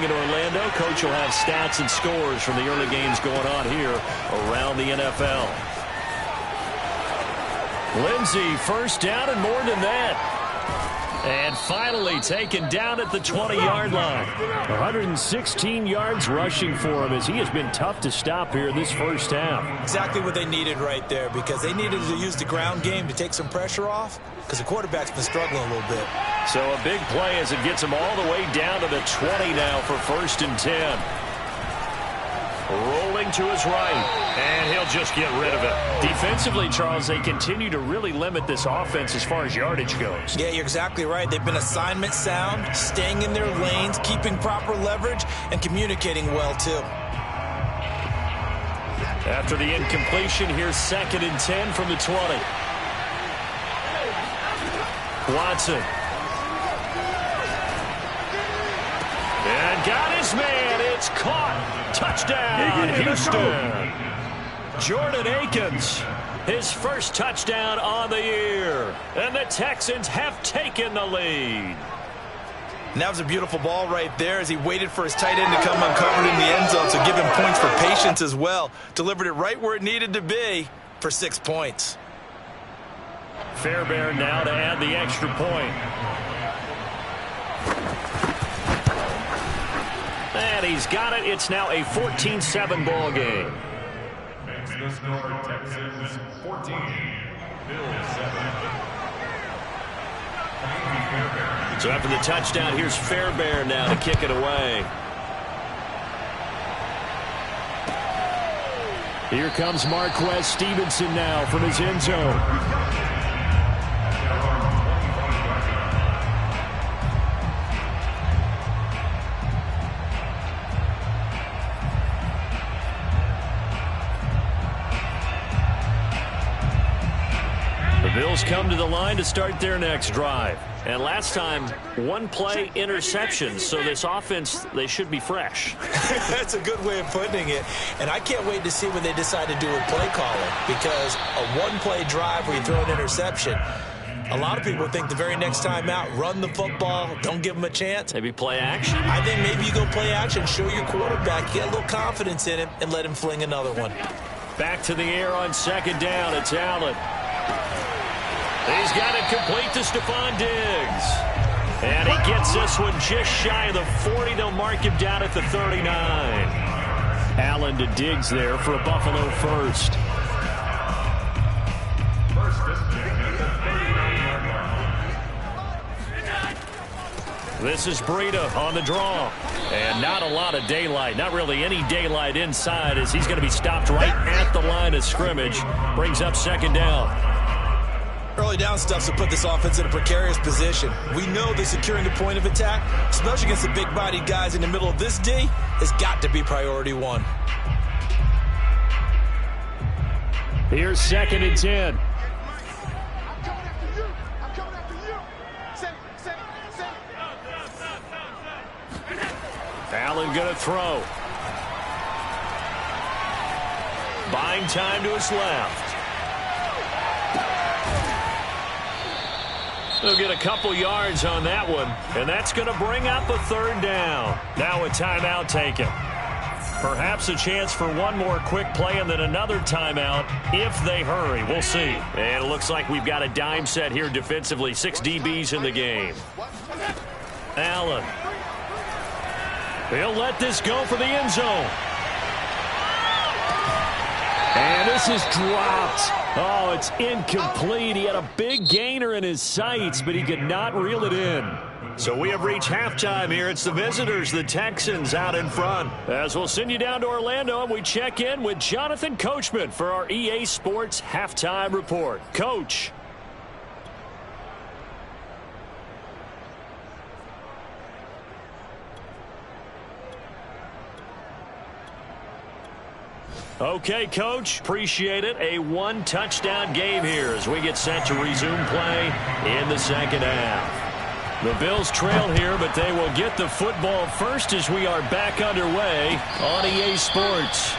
in Orlando. Coach will have stats and scores from the early games going on here around the NFL. Lindsey, first down and more than that. And finally taken down at the 20-yard line. 116 yards rushing for him as he has been tough to stop here in this first half. Exactly what they needed right there, because they needed to use the ground game to take some pressure off, because the quarterback's been struggling a little bit. So a big play as it gets him all the way down to the 20 now for 1st and 10. Rolling to his right, and he'll just get rid of it. Defensively, Charles, they continue to really limit this offense as far as yardage goes. Yeah, you're exactly right. They've been assignment sound, staying in their lanes, keeping proper leverage, and communicating well, too. After the incompletion, here's 2nd and 10 from the 20. Watson. And got his man. It's caught. Touchdown, Houston. Jordan Akins, his first touchdown on the year. And the Texans have taken the lead. And that was a beautiful ball right there as he waited for his tight end to come uncovered in the end zone, so give him points for patience as well. Delivered it right where it needed to be for 6 points. Fairbairn now to add the extra point. And he's got it. It's now a 14-7 ball game. Texans 14, Bills 7. So after the touchdown, here's Fairbairn now to kick it away. Here comes Marquez Stevenson now from his end zone. Bills come to the line to start their next drive. And last time, 1 play interception. So this offense, they should be fresh. That's a good way of putting it. And I can't wait to see what they decide to do with play calling. Because a 1-play drive where you throw an interception, a lot of people think the very next time out, run the football, don't give them a chance. Maybe play action? I think maybe you go play action, show your quarterback, get a little confidence in him, and let him fling another one. Back to the air on 2nd down. It's Allen. He's got it complete to Stephon Diggs. And he gets this one just shy of the 40. They'll mark him down at the 39. Allen to Diggs there for a Buffalo first. This is Breida on the draw. And not a lot of daylight. Not really any daylight inside as he's going to be stopped right at the line of scrimmage. Brings up 2nd down. Early down stuff to put this offense in a precarious position. We know that securing the point of attack, especially against the big-bodied guys in the middle of this D, has got to be priority 1. Here's 2nd and 10. Allen going to throw. Buying time to his left. He'll get a couple yards on that one, and that's going to bring up a 3rd down. Now a timeout taken. Perhaps a chance for one more quick play and then another timeout if they hurry. We'll see. And it looks like we've got a dime set here defensively. 6 DBs in the game. Allen. He'll let this go for the end zone. And this is dropped. Oh, it's incomplete. He had a big gainer in his sights, but he could not reel it in. So we have reached halftime here. It's the visitors, the Texans, out in front. As we'll send you down to Orlando, and we check in with Jonathan Coachman for our EA Sports Halftime Report. Coach. Okay, Coach, appreciate it. A 1-touchdown game here as we get set to resume play in the 2nd half. The Bills trail here, but they will get the football first as we are back underway on EA Sports.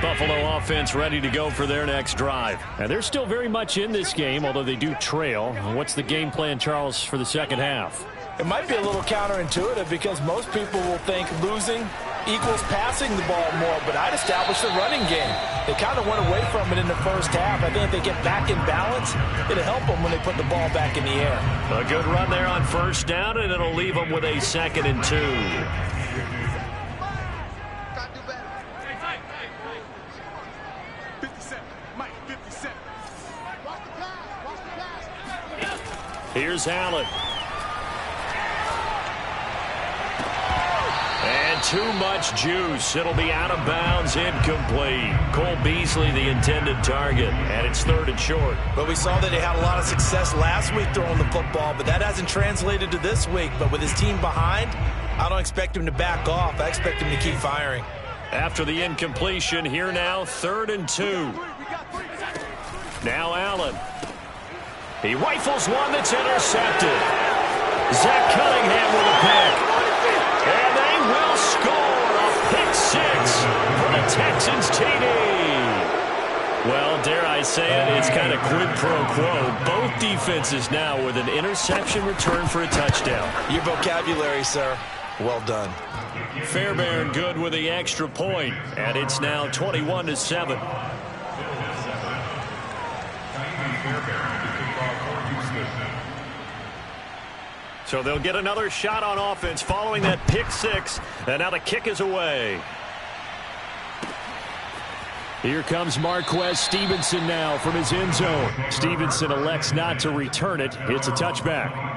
Buffalo offense ready to go for their next drive. And they're still very much in this game, although they do trail. What's the game plan, Charles, for the second half? It might be a little counterintuitive because most people will think losing equals passing the ball more, but I'd establish the running game. They kind of went away from it in the first half. I think if they get back in balance, it'll help them when they put the ball back in the air. A good run there on first down, and it'll leave them with a 2nd and 2. Here's Allen. And too much juice. It'll be out of bounds, incomplete. Cole Beasley, the intended target, and it's 3rd and short. But we saw that he had a lot of success last week throwing the football, but that hasn't translated to this week. But with his team behind, I don't expect him to back off. I expect him to keep firing. After the incompletion, here now, 3rd and 2. Now Allen. He rifles one that's intercepted. Zach Cunningham with a pick. And they will score a pick 6 for the Texans TD. Well, dare I say it, it's kind of quid pro quo. Both defenses now with an interception return for a touchdown. Your vocabulary, sir. Well done. Fairbairn good with the extra point, and it's now 21-7. So they'll get another shot on offense following that pick 6, and now the kick is away. Here comes Marquez Stevenson now from his end zone. Stevenson elects not to return it. It's a touchback.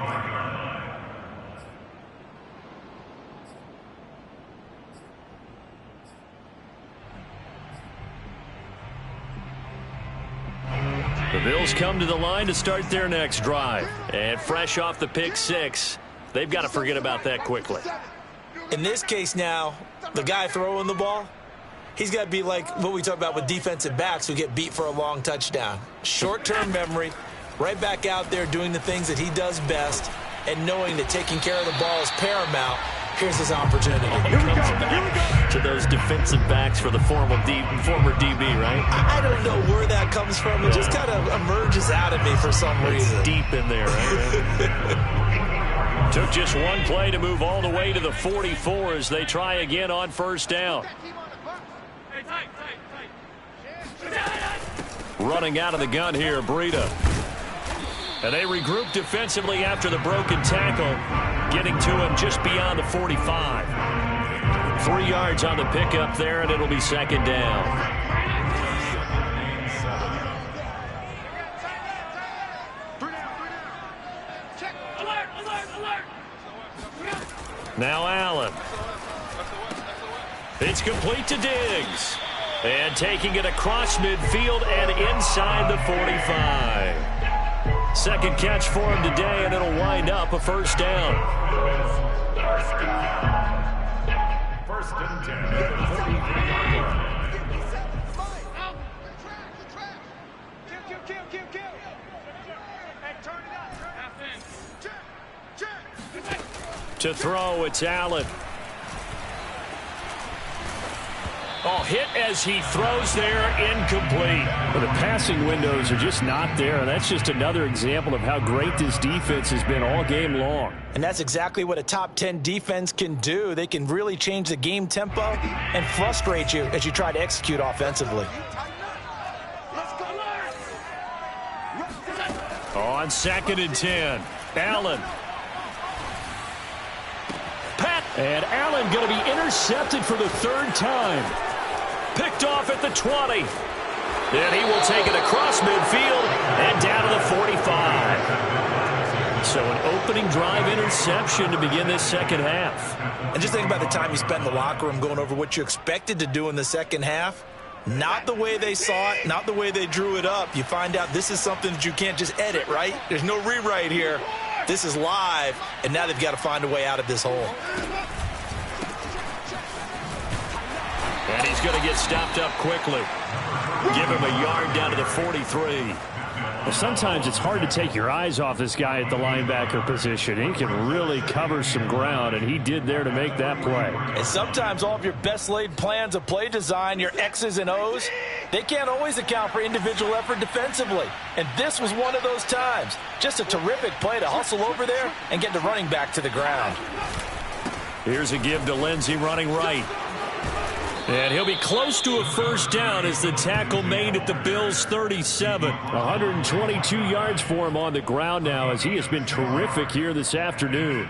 The Bills come to the line to start their next drive. And fresh off the pick 6, they've got to forget about that quickly. In this case now, the guy throwing the ball, he's got to be like what we talk about with defensive backs who get beat for a long touchdown. Short-term memory, right back out there doing the things that he does best, and knowing that taking care of the ball is paramount. Here's his opportunity. Here we go. To those defensive backs for the former DB, right? I don't know where that comes from. It just kind of emerges out of me for some reason. It's deep in there, right? Took just one play to move all the way to the 44 as they try again on first down. Running out of the gun here, Breida. And they regroup defensively after the broken tackle, getting to him just beyond the 45. 3 yards on the pickup there, and it'll be 2nd down. Now Allen. It's complete to Diggs. And taking it across midfield and inside the 45. Second catch for him today, and it'll wind up a first down. 1st and 10. To throw, it's Allen. Oh, hit as he throws there, incomplete. Well, the passing windows are just not there. That's just another example of how great this defense has been all game long. And that's exactly what a top 10 defense can do. They can really change the game tempo and frustrate you as you try to execute offensively. On 2nd and 10, Allen. And Allen going to be intercepted for the 3rd time. Picked off at the 20. Then he will take it across midfield and down to the 45. So an opening drive interception to begin this second half. And just think about the time you spend in the locker room going over what you expected to do in the second half. Not the way they saw it, not the way they drew it up. You find out this is something that you can't just edit, right? There's no rewrite here. This is live, and now they've got to find a way out of this hole. And he's going to get stopped up quickly. Give him a yard down to the 43. Sometimes it's hard to take your eyes off this guy at the linebacker position. He can really cover some ground, and he did there to make that play. And sometimes all of your best laid plans of play design, your X's and O's, they can't always account for individual effort defensively. And this was one of those times. Just a terrific play to hustle over there and get the running back to the ground. Here's a give to Lindsey running right. And he'll be close to a first down as the tackle made at the Bills' 37. 122 yards for him on the ground now as he has been terrific here this afternoon.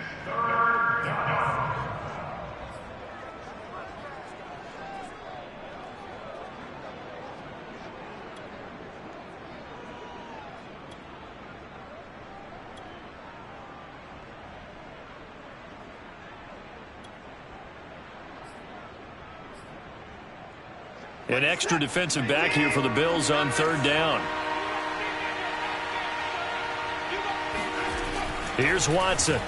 An extra defensive back here for the Bills on third down. Here's Watson.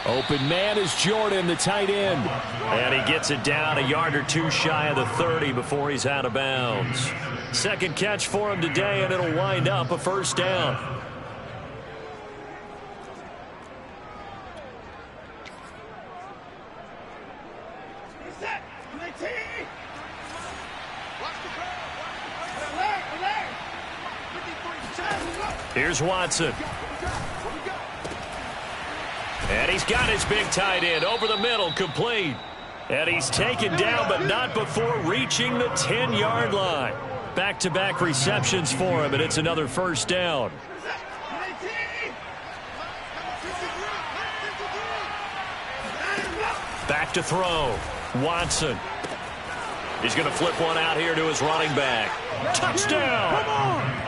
Open man is Jordan, the tight end. And he gets it down a yard or two shy of the 30 before he's out of bounds. Second catch for him today, and it'll wind up a first down. Here's Watson. And he's got his big tight end over the middle, complete. And he's taken down, but not before reaching the 10-yard line. Back-to-back receptions for him, and it's another first down. Back to throw. Watson. He's going to flip one out here to his running back. Touchdown!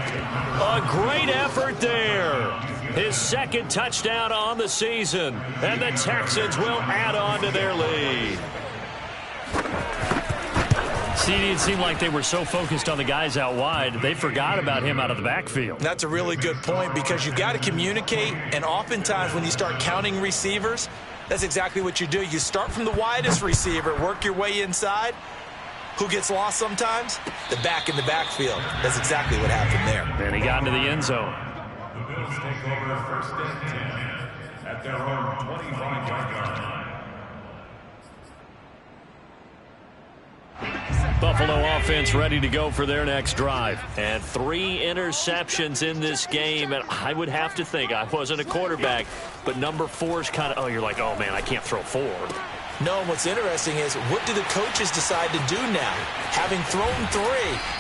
A great effort there. His second touchdown on the season. And the Texans will add on to their lead. CD, it seemed like they were so focused on the guys out wide, they forgot about him out of the backfield. That's a really good point because you've got to communicate, and oftentimes when you start counting receivers, that's exactly what you do. You start from the widest receiver, work your way inside. Who gets lost sometimes? The back in the backfield. That's exactly what happened there. And he got into the end zone. The Bills take over first and 10 at their own 25-yard line. Buffalo offense ready to go for their next drive. And 3 interceptions in this game. And I would have to think, I wasn't a quarterback, but number 4 is kind of, you're like, oh, man, I can't throw 4. No, and what's interesting is what do the coaches decide to do now? Having thrown 3,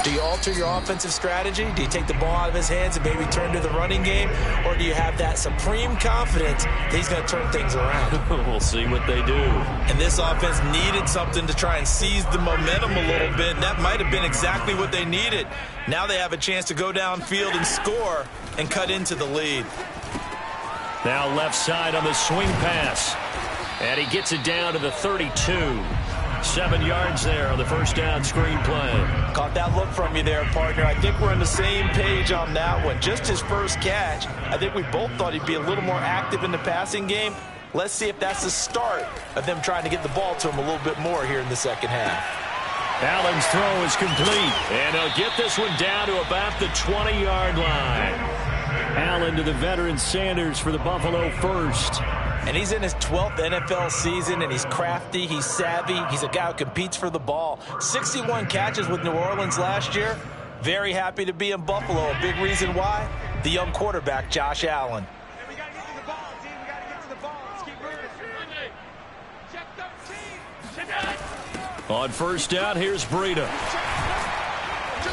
do you alter your offensive strategy? Do you take the ball out of his hands and maybe turn to the running game? Or do you have that supreme confidence that he's going to turn things around? We'll see what they do. And this offense needed something to try and seize the momentum a little bit, and that might have been exactly what they needed. Now they have a chance to go downfield and score and cut into the lead. Now left side on the swing pass. And he gets it down to the 32. 7 yards there on the first down screen play. Caught that look from you there, partner. I think we're on the same page on that one. Just his first catch. I think we both thought he'd be a little more active in the passing game. Let's see if that's the start of them trying to get the ball to him a little bit more here in the second half. Allen's throw is complete. And he'll get this one down to about the 20-yard line. Allen to the veteran Sanders for the Buffalo first. And he's in his 12th NFL season, and he's crafty, he's savvy, he's a guy who competes for the ball. 61 catches with New Orleans last year. Very happy to be in Buffalo. A big reason why? The young quarterback, Josh Allen. We got to get to the ball, team. We got to get to the ball. Let's keep moving. Check 13. On first down, here's Breida.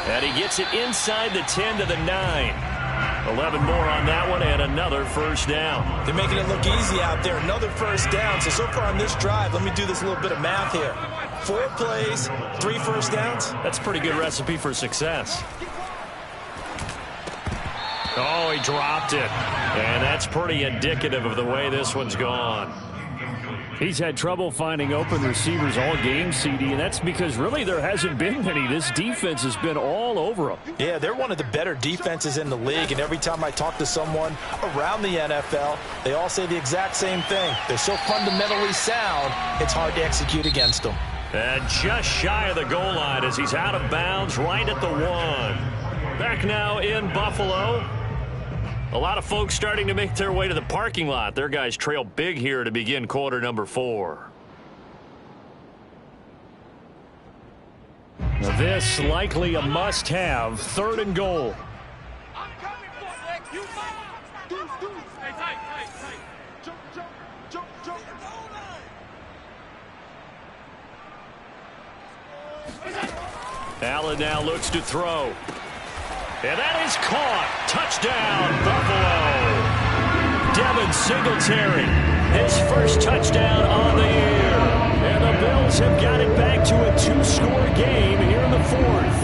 And he gets it inside the 10 to the 9. 11 more on that one, and another first down. They're making it look easy out there. Another first down. So far on this drive, let me do this little bit of math here. 4 plays, 3 first downs. That's a pretty good recipe for success. Oh, he dropped it. And that's pretty indicative of the way this one's gone. He's had trouble finding open receivers all game, CD, and that's because really there hasn't been many. This defense has been all over him. Yeah, they're one of the better defenses in the league, and every time I talk to someone around the NFL, they all say the exact same thing. They're so fundamentally sound, it's hard to execute against them. And just shy of the goal line as he's out of bounds right at the 1. Back now in Buffalo. A lot of folks starting to make their way to the parking lot. Their guys trail big here to begin quarter number 4. Now this likely a must-have. 3rd and goal. Allen now looks to throw. And that is caught. Touchdown, Buffalo. Devin Singletary, his first touchdown on the year. And the Bills have got it back to a 2-score game here in the 4th.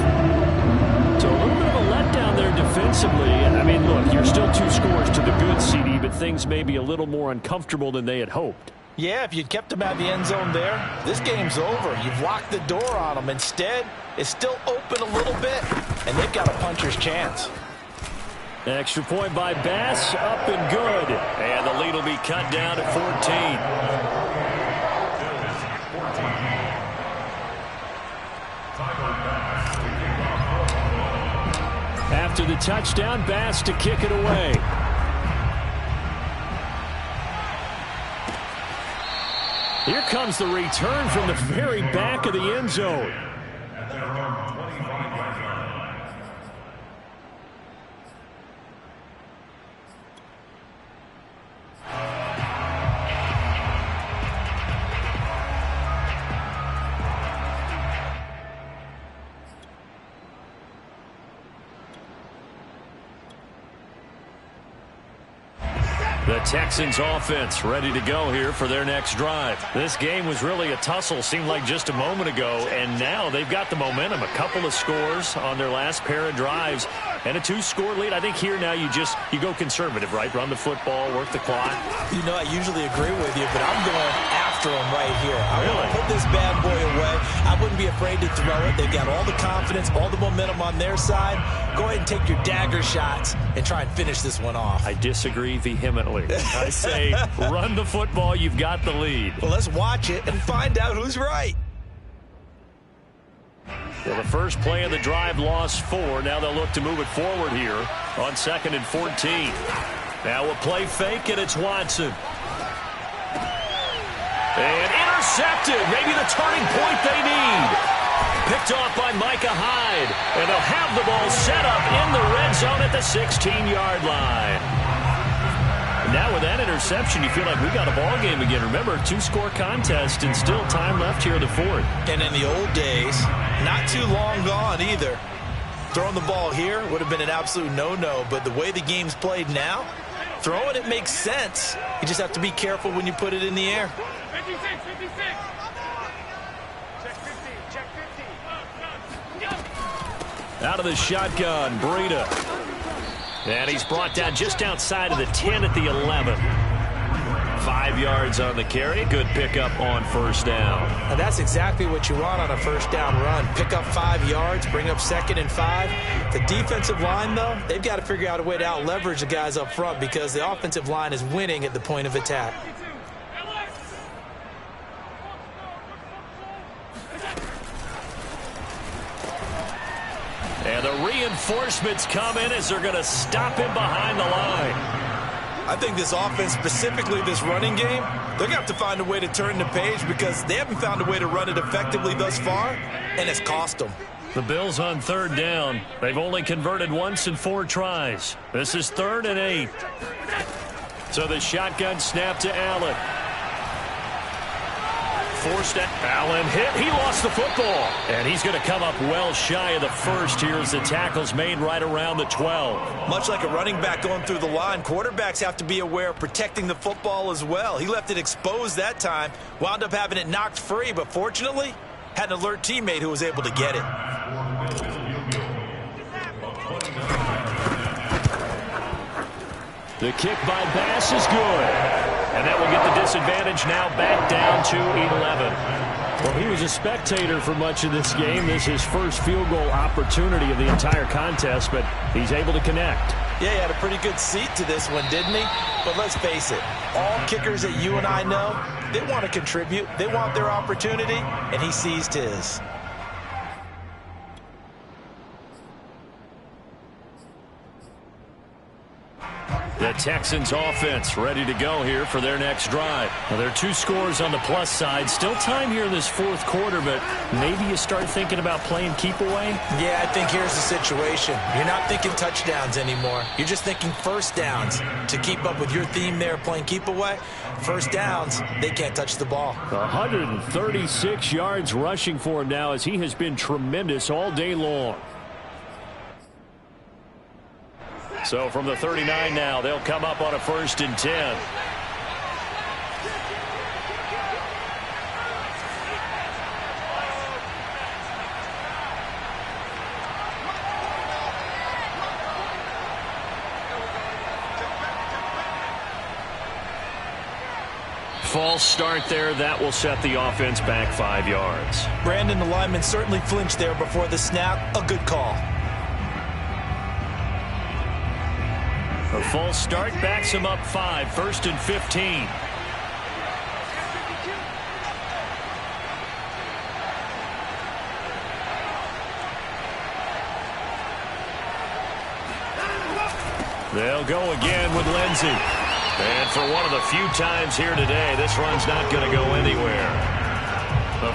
So a little bit of a letdown there defensively. I mean, look, you're still 2 scores to the good, CD, but things may be a little more uncomfortable than they had hoped. Yeah, if you'd kept them out of the end zone there, this game's over. You've locked the door on them. Instead, it's still open a little bit, and they've got a puncher's chance. Extra point by Bass, up and good. And the lead will be cut down to 14. After the touchdown, Bass to kick it away. Here comes the return from the very back of the end zone. The Texans offense ready to go here for their next drive. This game was really a tussle, seemed like just a moment ago, and now they've got the momentum. A couple of scores on their last pair of drives and a 2-score lead. I think here now you go conservative, right? Run the football, work the clock. You know, I usually agree with you, but I'm going after them right here. I want to put this bad boy away. I wouldn't be afraid to throw it. They've got all the confidence, all the momentum on their side. Go ahead and take your dagger shots and try and finish this one off. I disagree vehemently. I say run the football. You've got the lead. Well, let's watch it and find out who's right. Well, the first play of the drive lost 4. Now they'll look to move it forward here on 2nd and 14. Now a play fake, and it's Watson. And intercepted. Maybe the turning point they need. Picked off by Micah Hyde. And they'll have the ball set up in the red zone at the 16-yard line. Now with that interception, you feel like we got a ball game again. Remember, 2-score contest and still time left here in the 4th. And in the old days, not too long gone either. Throwing the ball here would have been an absolute no-no, but the way the game's played now, throwing it makes sense. You just have to be careful when you put it in the air. 56, 56. Check 50, check 50. Out of the shotgun, Breida. And he's brought down just outside of the 10 at the 11. 5 yards on the carry. Good pickup on first down. And that's exactly what you want on a first down run. Pick up 5 yards, bring up 2nd and 5. The defensive line, though, they've got to figure out a way to out-leverage the guys up front because the offensive line is winning at the point of attack. And the reinforcements come in as they're going to stop him behind the line. I think this offense, specifically this running game, they're going to have to find a way to turn the page because they haven't found a way to run it effectively thus far, and it's cost them. The Bills on 3rd down. They've only converted once in 4 tries. This is 3rd and 8. So the shotgun snap to Allen. Forced at Allen hit. He lost the football. And he's going to come up well shy of the first here as the tackle's made right around the 12. Much like a running back going through the line, quarterbacks have to be aware of protecting the football as well. He left it exposed that time, wound up having it knocked free, but fortunately had an alert teammate who was able to get it. The kick by Bass is good. And that will get the disadvantage now back down to 11. Well, he was a spectator for much of this game. This is his first field goal opportunity of the entire contest, but he's able to connect. Yeah, he had a pretty good seat to this one, didn't he? But let's face it, all kickers that you and I know, they want to contribute. They want their opportunity, and he seized his. Texans offense ready to go here for their next drive. Now, there are 2 scores on the plus side. Still time here in this fourth quarter, but maybe you start thinking about playing keep away? Yeah, I think here's the situation. You're not thinking touchdowns anymore. You're just thinking first downs. To keep up with your theme there, playing keep away, first downs, they can't touch the ball. 136 yards rushing for him now as he has been tremendous all day long. So from the 39 now, they'll come up on a 1st and 10. False start there. That will set the offense back 5 yards. Brandon, the lineman certainly flinched there before the snap. A good call. A false start backs him up 5, 1st and 15. They'll go again with Lindsey. And for one of the few times here today, this run's not going to go anywhere.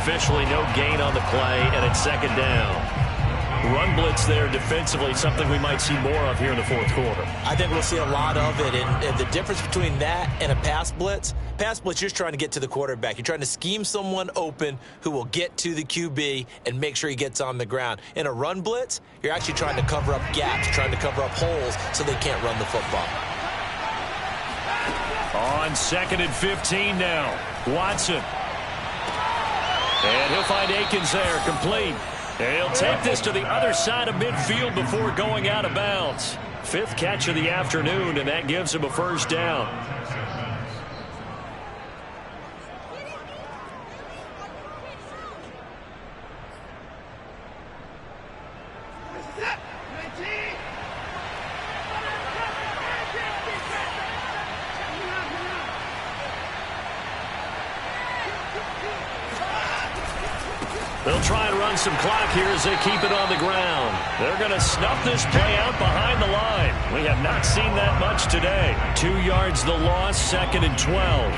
Officially no gain on the play, and it's 2nd down. Run blitz there defensively, something we might see more of here in the fourth quarter. I think we'll see a lot of it, and the difference between that and a pass blitz, you're just trying to get to the quarterback. You're trying to scheme someone open who will get to the QB and make sure he gets on the ground. In a run blitz, you're actually trying to cover up gaps, trying to cover up holes so they can't run the football. On 2nd and 15 now, Watson. And he'll find Akins there, complete. And he'll take this to the other side of midfield before going out of bounds. 5th catch of the afternoon, and that gives him a 1st down. They'll try and run some clock here as they keep it on the ground. They're going to snuff this play out behind the line. We have not seen that much today. 2 yards the loss, 2nd and 12.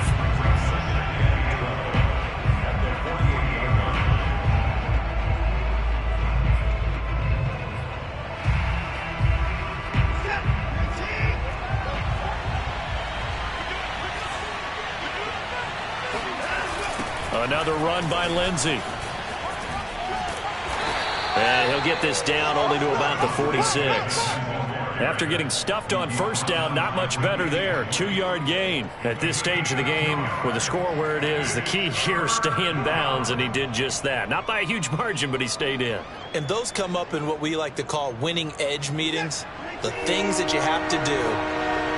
Another run by Lindsey. And he'll get this down only to about the 46. After getting stuffed on 1st down, not much better there. 2-yard gain. At this stage of the game, with the score where it is, the key here, stay in bounds, and he did just that. Not by a huge margin, but he stayed in. And those come up in what we like to call winning edge meetings. The things that you have to do,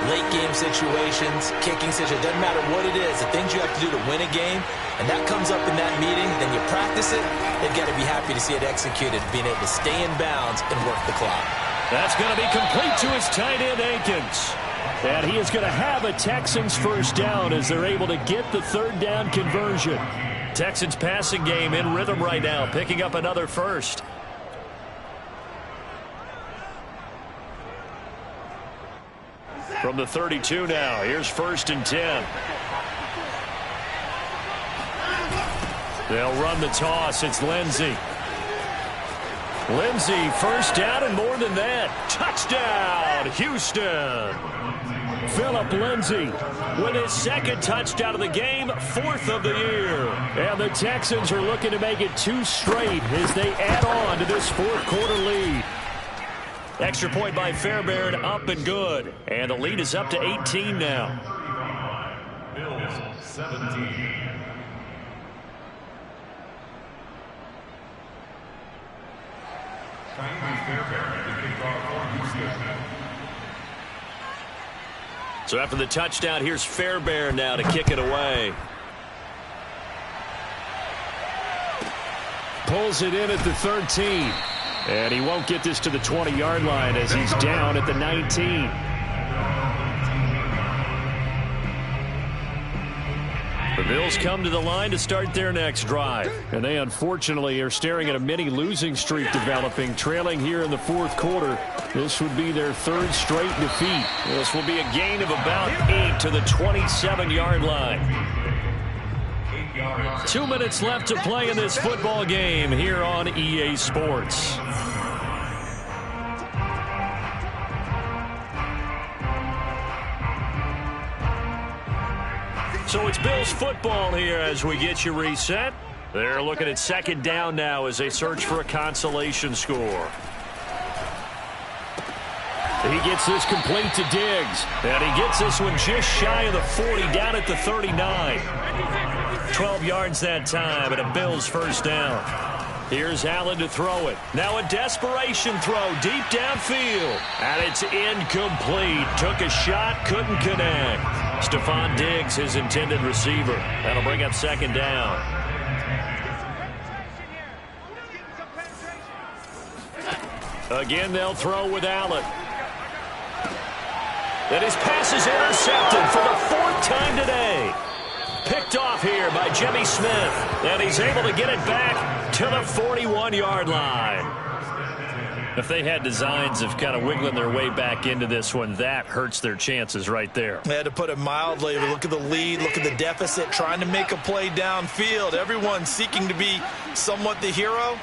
late game situations, kicking situations, doesn't matter what it is, the things you have to do to win a game, and that comes up in that meeting, then you practice it, they've got to be happy to see it executed, being able to stay in bounds and work the clock. That's going to be complete to his tight end, Akins. And he is going to have a Texans 1st down as they're able to get the 3rd down conversion. Texans passing game in rhythm right now, picking up another 1st. From the 32 now, here's 1st and 10. They'll run the toss. It's Lindsey. Lindsey, 1st down and more than that. Touchdown, Houston. Phillip Lindsey with his 2nd touchdown of the game, 4th of the year. And the Texans are looking to make it 2 straight as they add on to this 4th quarter lead. Extra point by Fairbairn, up and good. And the lead is up to 18 now. Bills 17. So after the touchdown, here's Fairbairn now to kick it away. Pulls it in at the 13. And he won't get this to the 20-yard line as he's down at the 19. The Bills come to the line to start their next drive. And they unfortunately are staring at a mini losing streak developing, trailing here in the fourth quarter. This would be their third straight defeat. This will be a gain of about 8 to the 27-yard line. 2 minutes left to play in this football game here on EA Sports. So it's Bills football here as we get you reset. They're looking at second down now as they search for a consolation score. He gets this complete to Diggs. And he gets this one just shy of the 40, down at the 39. 12 yards that time, and a Bills first down. Here's Allen to throw it. Now a desperation throw deep downfield. And it's incomplete. Took a shot, couldn't connect. Stephon Diggs, his intended receiver. That'll bring up second down. Again, they'll throw with Allen. And his pass is intercepted for the fourth time today. Picked off here by Jimmy Smith. And he's able to get it back to the 41-yard line. If they had designs of kind of wiggling their way back into this one, that hurts their chances right there. They had to put it mildly. Look at the lead, look at the deficit, trying to make a play downfield. Everyone seeking to be somewhat the hero.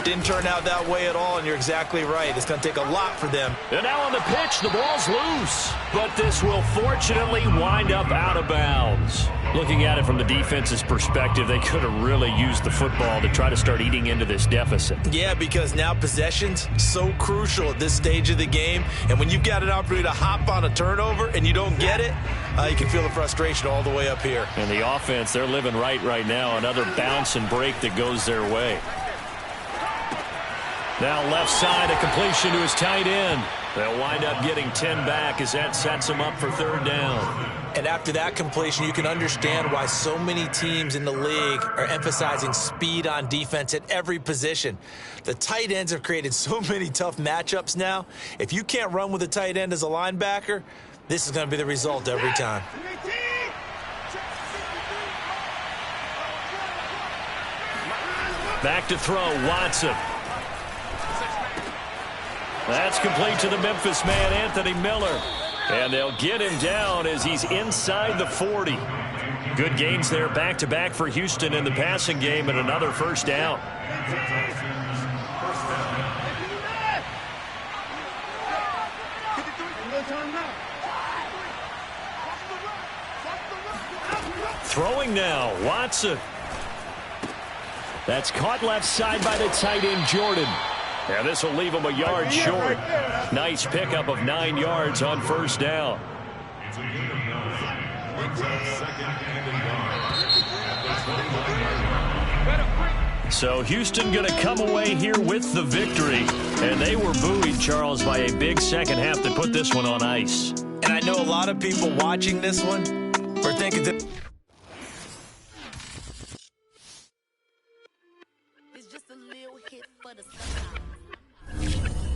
Didn't turn out that way at all, and you're exactly right. It's going to take a lot for them. And now on the pitch, the ball's loose. But this will fortunately wind up out of bounds. Looking at it from the defense's perspective, they could have really used the football to try to start eating into this deficit. Yeah, because now possession's so crucial at this stage of the game. And when you've got an opportunity to hop on a turnover and you don't get it, you can feel the frustration all the way up here. And the offense, they're living right now. Another bounce and break that goes their way. Now left side, a completion to his tight end. They'll wind up getting 10 back as that sets them up for third down. And after that completion, you can understand why so many teams in the league are emphasizing speed on defense at every position. The tight ends have created so many tough matchups now. If you can't run with a tight end as a linebacker, this is going to be the result every time. Back to throw, Watson. That's complete to the Memphis man, Anthony Miller. And they'll get him down as he's inside the 40. Good gains there back-to-back for Houston in the passing game, and another first down. Throwing now, Watson. That's caught left side by the tight end, Jordan. And this will leave him a yard short. Nice pickup of 9 yards on first down. So Houston going to come away here with the victory. And they were buoyed, Charles, by a big second half that put this one on ice. And I know a lot of people watching this one were thinking that